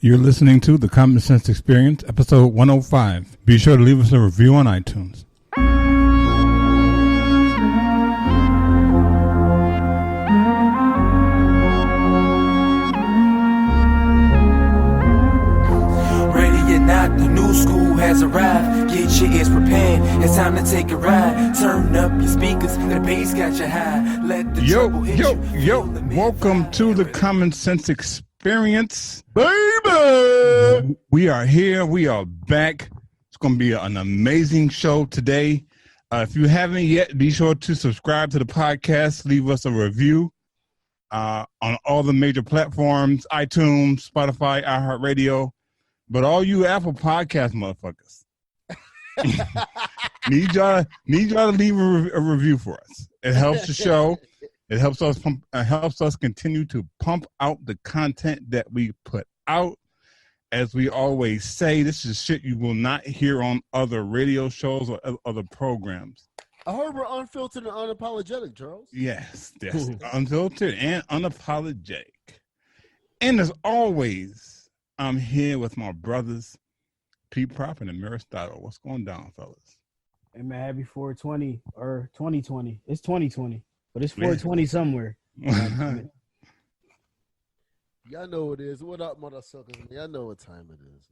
You're listening to The Common Sense Experience, episode 105. Be sure to leave us a review on iTunes. Ready or not, the new school has arrived. Get your ears prepared, it's time to take a ride. Turn up your speakers, the bass got you high. Let the trouble hit you. Welcome to The Common Sense Experience. Baby! We are here. We are back. It's going to be an amazing show today. If you haven't yet, be sure to subscribe to the podcast. Leave us a review on all the major platforms, iTunes, Spotify, iHeartRadio. But all you Apple Podcast motherfuckers, need y'all to leave a review for us. It helps the show. It helps us continue to pump out the content that we put out. As we always say, this is shit you will not hear on other radio shows or other programs. I heard we're unfiltered and unapologetic, Charles. Yes, unfiltered and unapologetic. And as always, I'm here with my brothers, Pete Prop and Amir. What's going down, fellas? Hey, man, happy 420 or 2020. It's 2020, but it's 420 somewhere. Y'all know what it is. What up, motherfuckers? Y'all know what time it is.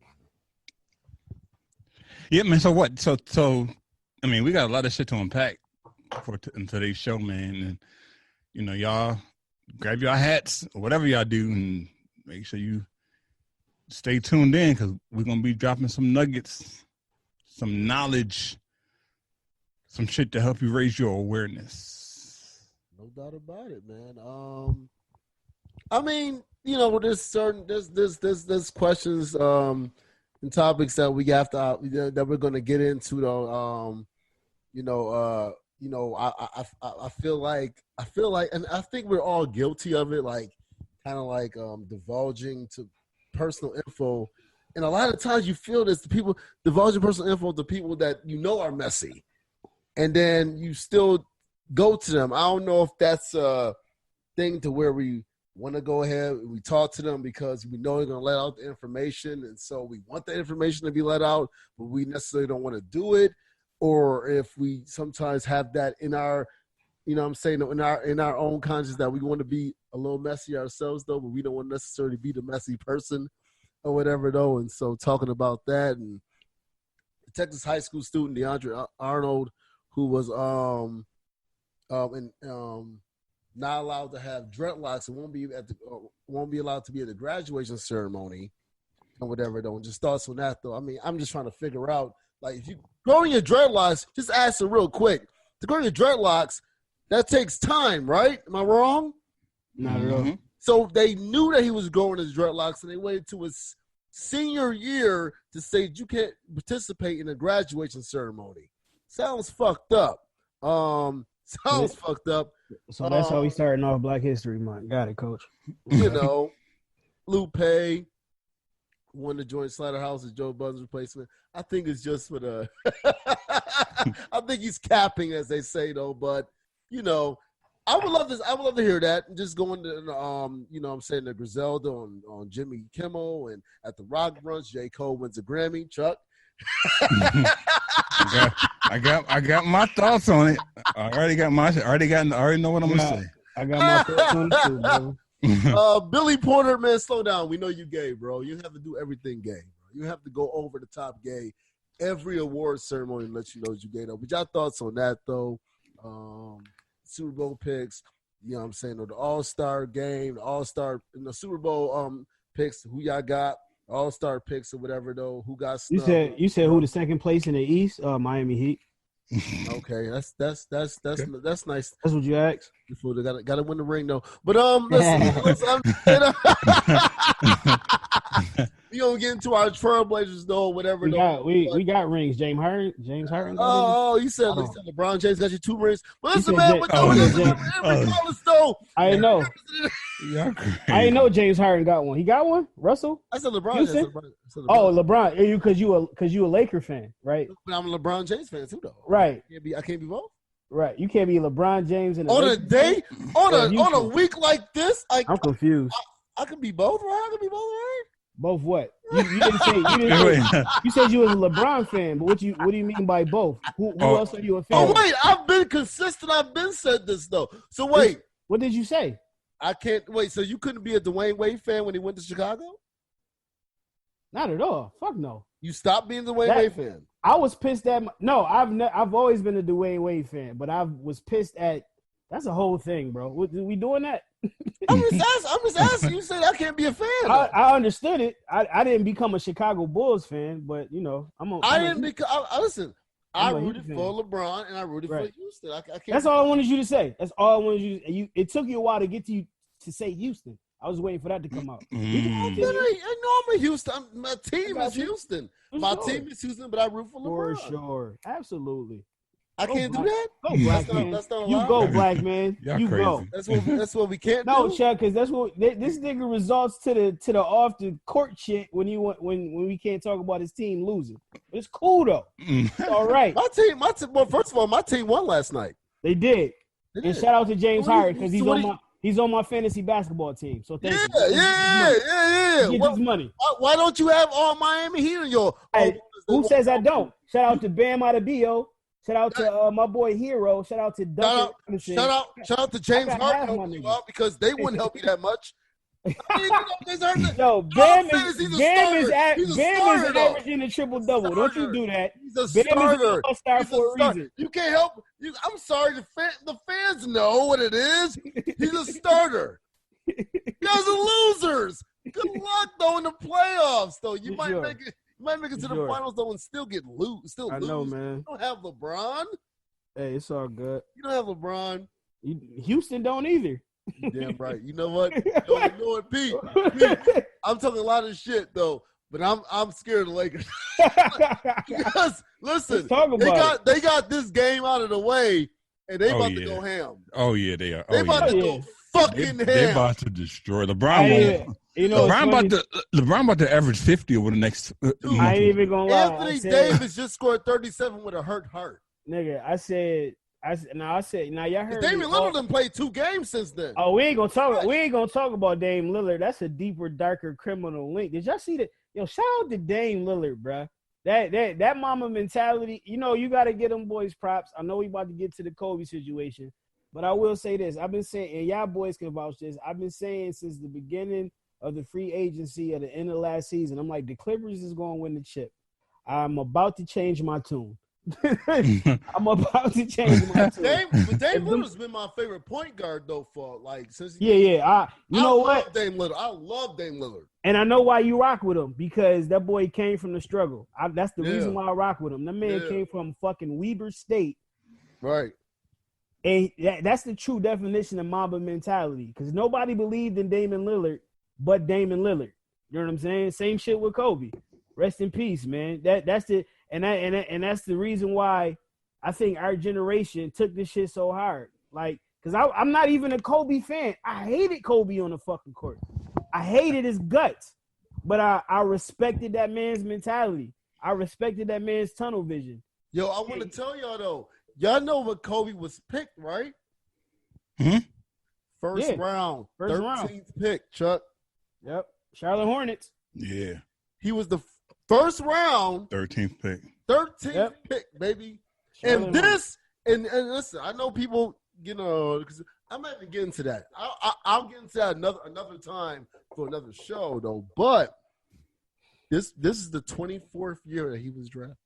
Yeah, man. So what? So I mean, we got a lot of shit to unpack in today's show, man. And y'all grab your hats or whatever y'all do, and make sure you stay tuned in because we're gonna be dropping some nuggets, some knowledge, some shit to help you raise your awareness. No doubt about it, man. I mean, there's questions and topics that we have to that we're gonna get into though. I feel like, and I think we're all guilty of it, like kind of like divulging to personal info, and a lot of times you feel this: the people divulging personal info to people that are messy, and then you still go to them. I don't know if that's a thing to where we want to go ahead and we talk to them because we know they're going to let out the information, and so we want the information to be let out, but we necessarily don't want to do it, or if we sometimes have that in our, in our own conscience that we want to be a little messy ourselves though, but we don't want to necessarily be the messy person or whatever though. And so talking about that, and the Texas high school student DeAndre Arnold, who was not allowed to have dreadlocks and won't be allowed to be at the graduation ceremony and whatever though. And just thoughts on that though. I mean, I'm just trying to figure out, like, if you growing your dreadlocks, just ask it real quick. To grow your dreadlocks, that takes time, right? Am I wrong? Not at all. So they knew that he was growing his dreadlocks, and they waited to his senior year to say you can't participate in a graduation ceremony. Sounds fucked up. Fucked up. So that's how we starting off Black History Month. Got it, Coach. Lupe wanted to join Slaughterhouse as Joe Budden's replacement. I think it's just for the I think he's capping, as they say, though. But I would love this. I would love to hear that. Just going to the Griselda on Jimmy Kimmel, and at the Rock Brunch, J. Cole wins a Grammy. Chuck. I got my thoughts on it. I already know what I'm gonna say. I got my thoughts on it too, bro. Billy Porter, man, slow down. We know you gay, bro. You have to do everything gay, bro. You have to go over the top gay. Every award ceremony lets you know you gay, though. But y'all thoughts on that, though? Super Bowl picks, or the All-Star game, the All-Star in the Super Bowl picks, who y'all got? All-Star picks or whatever though. Who got snubbed? You said who the second place in the East? Miami Heat. Okay, that's nice. That's what you asked. Before they got to win the ring though. But listen, we gonna get into our Trailblazers though, whatever. We got rings. James Harden. Oh, you said LeBron James got you 2 rings. But listen, man, regardless though, I didn't know. I didn't know James Harden got one. He got one. Russell. I said LeBron. Oh, LeBron. Because you a Laker fan, right? But I'm a LeBron James fan too, though. Right. I can't be both. Right. You can't be LeBron James and on a day on a week like this. I'm confused. I could be both, right? I could be both, right? Both what? You didn't say. You said you was a LeBron fan, but what do you mean by both? Who else are you a fan? Oh wait, I've been consistent. I've been said this though. So wait, what did you say? I can't wait. So you couldn't be a Dwayne Wade fan when he went to Chicago? Not at all. Fuck no. You stopped being a Dwayne Wade fan. I was pissed at. I've always been a Dwayne Wade fan, but I was pissed at. That's a whole thing, bro. We doing that? I'm just asking. You said I can't be a fan. I understood it. I didn't become a Chicago Bulls fan, but you know, listen. I rooted for LeBron and I rooted for Houston. I can't. That's all I wanted you to say. That's all I wanted you to say. It took you a while to get to say Houston. I was waiting for that to come out. I know I'm a Houston. My team is Houston. My team is Houston, but I root for LeBron. For sure. Absolutely. I can't do that. Go black man. That's not you go black man. You crazy. go. That's what we can't do. No, Chuck, because that's what this nigga results to the off the court shit when we can't talk about his team losing. It's cool though. It's all right. My team. Well, first of all, my team won last night. They did. And shout out to James Harden because he's on my fantasy basketball team. So thank you. Yeah. Get his money. Why don't you have all Miami Heat in your? Who says I don't? Shout out to Bam Adebayo. Shout out to my boy Hero. Shout out to Duncan. Shout out to James Harden because they wouldn't help you that much. No, Bam is averaging a triple double. Don't you do that. He's a starter. He's a star for a reason. You can't help. I'm sorry. The fans know what it is. He's a starter. You guys are losers. Good luck though in the playoffs. Though you might make it. Might make it to the finals though and still get lose. I know, man. You don't have LeBron. Hey, it's all good. You don't have LeBron. Houston don't either. Damn right. You know what? Pete, I'm talking a lot of shit though, but I'm scared of the Lakers. Because listen, they got this game out of the way, and they about to go ham. Oh yeah, they are. They about to go fucking ham. They about to destroy LeBron. LeBron about to average 50 over the next. I ain't even gonna lie. Anthony Davis just scored 37 with a hurt heart. Nigga, I said, now y'all heard. Damian Lillard done played 2 games since then. Oh, we ain't gonna talk about Dame Lillard. That's a deeper, darker criminal link. Did y'all see that? Yo, shout out to Dame Lillard, bruh. That mama mentality. You know, you gotta get them boys props. I know we about to get to the Kobe situation, but I will say this: I've been saying, and y'all boys can vouch this. I've been saying since the beginning of the free agency at the end of last season, I'm like, the Clippers is going to win the chip. I'm about to change my tune. I'm about to change my tune. Dame Lillard's been my favorite point guard though for since. I love Dame Lillard. I love Dame Lillard. And I know why you rock with him because that boy came from the struggle. That's the reason why I rock with him. That man came from fucking Weber State. Right. And that's the true definition of Mamba mentality because nobody believed in Damian Lillard but Damian Lillard. You know what I'm saying? Same shit with Kobe. Rest in peace, man. That's the and that's the reason why I think our generation took this shit so hard. Like, because I'm not even a Kobe fan. I hated Kobe on the fucking court. I hated his guts. But I respected that man's mentality. I respected that man's tunnel vision. Yo, I want to tell y'all though. Y'all know what Kobe was picked, right? First round. 13th pick, Chuck. Yep. Charlotte Hornets. Yeah. He was the first round. 13th pick. 13th pick, baby. And listen, I know people, because I'm not even getting to that. I'll get into that another time for another show, though. But this is the 24th year that he was drafted.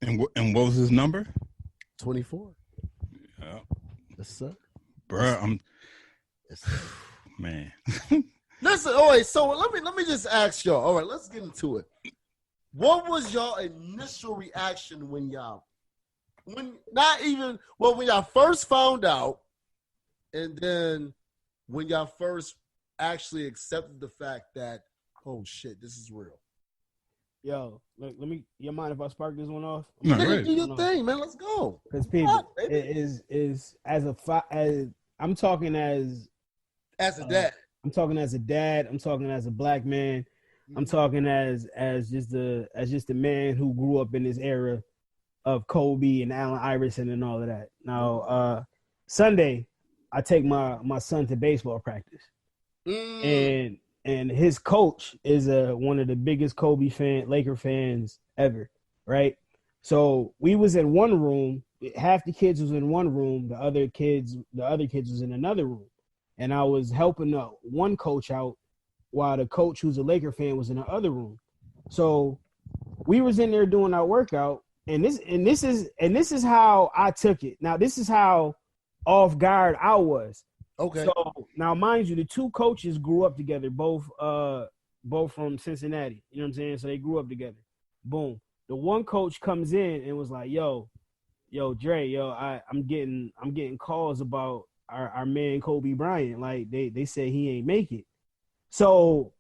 And what was his number? 24. Yeah. Yes, sir. Bro, man. Listen, all right, so let me just ask y'all. All right, let's get into it. What was y'all initial reaction when y'all first found out, and then when y'all first actually accepted the fact that, oh shit, this is real? Yo, look, you mind if I spark this one off? No, do your thing, man. Let's go. Because people, I'm talking as a dad. I'm talking as a dad. I'm talking as a black man. I'm talking as just a man who grew up in this era of Kobe and Allen Iverson and all of that. Now, Sunday, I take my son to baseball practice, and and his coach is one of the biggest Laker fans ever, right? So we was in one room. Half the kids was in one room. The other kids was in another room, and I was helping one coach out while the coach, who's a Laker fan, was in the other room. So we was in there doing our workout, and this is how I took it. Now this is how off guard I was. Okay. So now, mind you, the two coaches grew up together, both from Cincinnati. You know what I'm saying? So they grew up together. Boom. The one coach comes in and was like, "Yo, Dre, I'm getting calls about our man Kobe Bryant. Like they said he ain't make it." So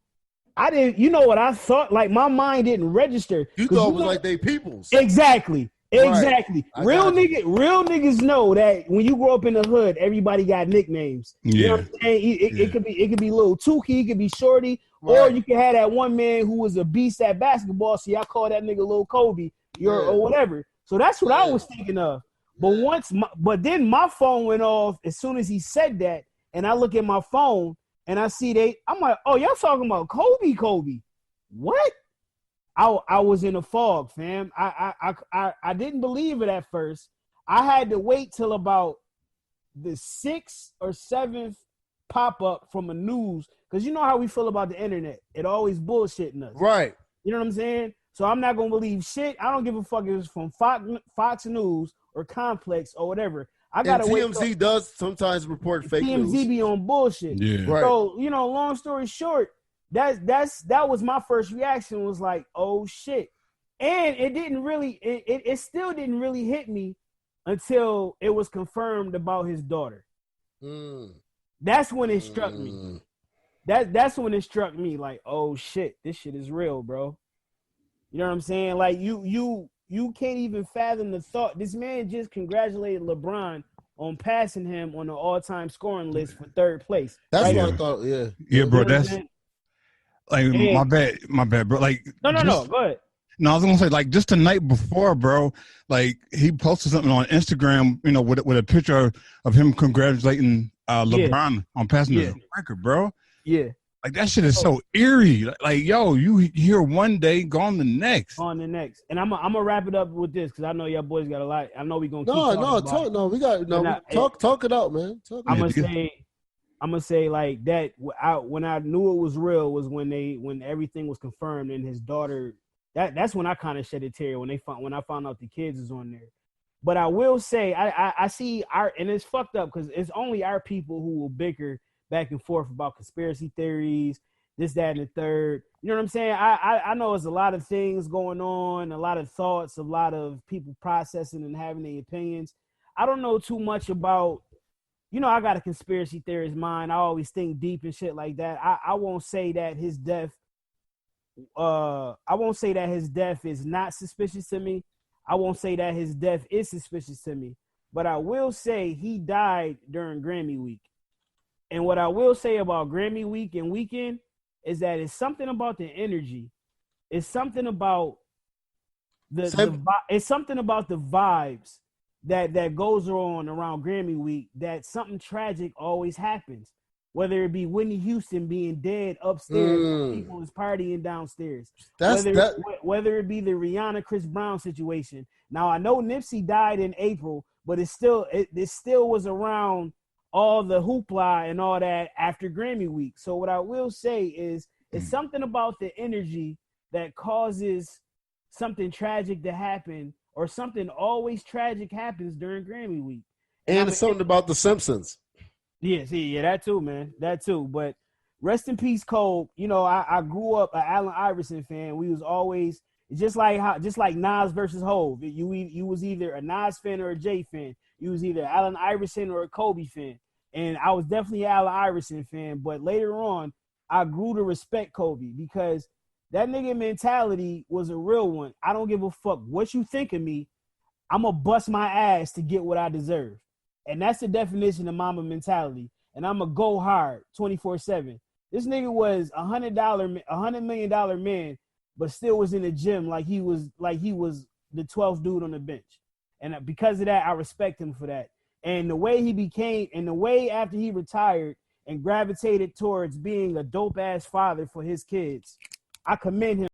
I didn't. You know what I thought? Like my mind didn't register. You thought it was like they peoples. Exactly. Exactly. Right. Real niggas know that when you grow up in the hood, everybody got nicknames. Yeah. You know what I'm saying? It could be Lil Tukey, it could be Shorty, Right. or you can have that one man who was a beast at basketball. So y'all call that nigga Lil Kobe, or whatever. So that's what I was thinking of. But then my phone went off as soon as he said that, and I look at my phone and I see I'm like, oh, y'all talking about Kobe? What? I was in a fog, fam. I didn't believe it at first. I had to wait till about the 6th or 7th pop up from a news, because you know how we feel about the internet. It always bullshitting us. Right. You know what I'm saying? So I'm not gonna believe shit. I don't give a fuck if it's from Fox News or Complex or whatever. I gotta and wait. TMZ does sometimes report fake news. TMZ be on bullshit. Yeah. Right. So long story short, that was my first reaction, was like, oh shit. And it still didn't really hit me until it was confirmed about his daughter. That's when it struck me. That's when it struck me, like, oh shit, this shit is real, bro. You know what I'm saying? Like you can't even fathom the thought. This man just congratulated LeBron on passing him on the all-time scoring list for 3rd place. That's right? what I thought. Yeah. Yeah, bro. You know what I'm That's saying? like my bad, bro. Like No, go ahead. No, I was gonna say, like, just the night before, bro. Like he posted something on Instagram, with a picture of him congratulating LeBron on passing the record, bro. Yeah. Like that shit is so eerie. Like, yo, you here one day, gone the next. And I'm gonna wrap it up with this, because I know y'all boys got a lot. I know we gonna keep talk it out, man. I'm gonna say like that. When I knew it was real was when everything was confirmed and his daughter. That's when I kind of shed a tear when I found out the kids is on there. But I will say I see and it's fucked up because it's only our people who will bicker back and forth about conspiracy theories, this, that, and the third. You know what I'm saying? I know there's a lot of things going on, a lot of thoughts, a lot of people processing and having their opinions. I don't know too much about, I got a conspiracy theorist mind. I always think deep and shit like that. I won't say that his death is not suspicious to me. I won't say that his death is suspicious to me. But I will say he died during Grammy week. And what I will say about Grammy week and weekend is that it's something about the energy. It's something about it's something about the vibes that goes on around Grammy week, that something tragic always happens. Whether it be Whitney Houston being dead upstairs, people is partying downstairs. Whether it be the Rihanna Chris Brown situation. Now I know Nipsey died in April, but it still was around all the hoopla and all that after Grammy week. So what I will say is it's something about the energy that causes something tragic to happen, or something always tragic happens during Grammy week. And it's something about The Simpsons. Yeah, that too, man. That too. But rest in peace, Cole. I grew up an Allen Iverson fan. We was always just like Nas versus Hov. You was either a Nas fan or a Jay fan. You was either Allen Iverson or a Kobe fan. And I was definitely an Allen Iverson fan. But later on, I grew to respect Kobe because that nigga mentality was a real one. I don't give a fuck what you think of me. I'm going to bust my ass to get what I deserve. And that's the definition of Mamba mentality. And I'm going to go hard 24/7. This nigga was $100 million man, but still was in the gym like he was the 12th dude on the bench. And because of that, I respect him for that. And the way he became, and the way after he retired, and gravitated towards being a dope ass father for his kids. I commend him